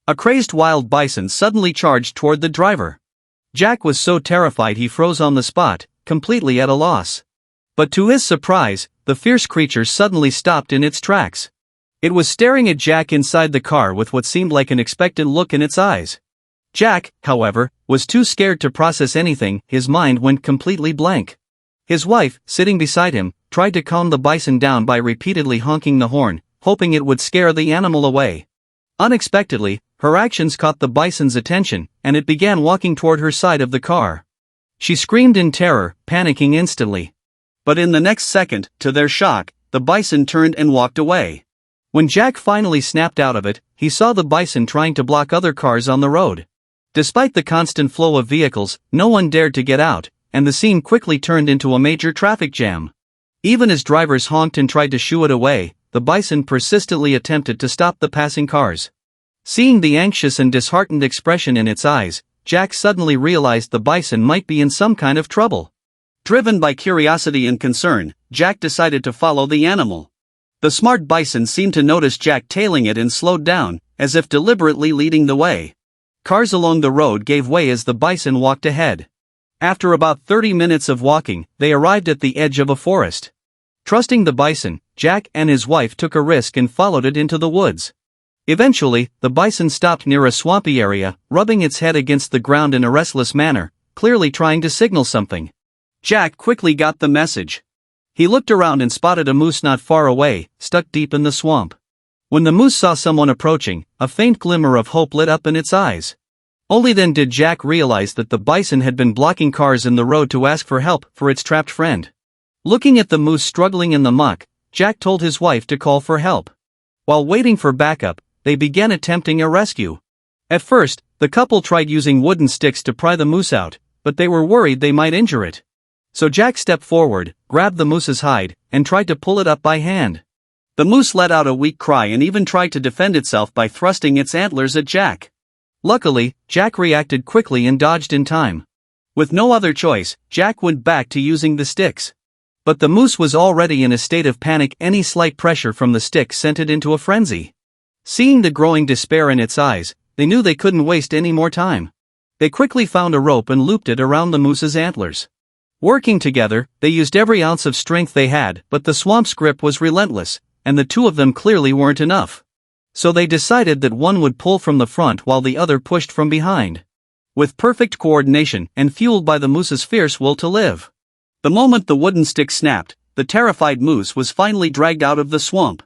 A crazed wild bison suddenly charged toward the driver. Jack was so terrified he froze on the spot, completely at a loss. But to his surprise, the fierce creature suddenly stopped in its tracks. It was staring at Jack inside the car with what seemed like an expectant look in its eyes. Jack, however, was too scared to process anything. His mind went completely blank. His wife, sitting beside him, tried to calm the bison down by repeatedly honking the horn, hoping it would scare the animal away. Unexpectedly, her actions caught the bison's attention, and it began walking toward her side of the car. She screamed in terror, panicking instantly. But in the next second, to their shock, the bison turned and walked away. When Jack finally snapped out of it, he saw the bison trying to block other cars on the road. Despite the constant flow of vehicles, no one dared to get out, and the scene quickly turned into a major traffic jam. Even as drivers honked and tried to shoo it away, the bison persistently attempted to stop the passing cars. Seeing the anxious and disheartened expression in its eyes, Jack suddenly realized the bison might be in some kind of trouble. Driven by curiosity and concern, Jack decided to follow the animal. The smart bison seemed to notice Jack tailing it and slowed down, as if deliberately leading the way. Cars along the road gave way as the bison walked ahead. After about 30 minutes of walking, they arrived at the edge of a forest. Trusting the bison, Jack and his wife took a risk and followed it into the woods. Eventually, the bison stopped near a swampy area, rubbing its head against the ground in a restless manner, clearly trying to signal something. Jack quickly got the message. He looked around and spotted a moose not far away, stuck deep in the swamp. When the moose saw someone approaching, a faint glimmer of hope lit up in its eyes. Only then did Jack realize that the bison had been blocking cars in the road to ask for help for its trapped friend. Looking at the moose struggling in the muck, Jack told his wife to call for help. While waiting for backup, they began attempting a rescue. At first, the couple tried using wooden sticks to pry the moose out, but they were worried they might injure it. So Jack stepped forward, grabbed the moose's hide, and tried to pull it up by hand. The moose let out a weak cry and even tried to defend itself by thrusting its antlers at Jack. Luckily, Jack reacted quickly and dodged in time. With no other choice, Jack went back to using the sticks. But the moose was already in a state of panic. Any slight pressure from the stick sent it into a frenzy. Seeing the growing despair in its eyes, they knew they couldn't waste any more time. They quickly found a rope and looped it around the moose's antlers. Working together, they used every ounce of strength they had, but the swamp's grip was relentless, and the two of them clearly weren't enough. So they decided that one would pull from the front while the other pushed from behind. With perfect coordination and fueled by the moose's fierce will to live. The moment the wooden stick snapped, the terrified moose was finally dragged out of the swamp.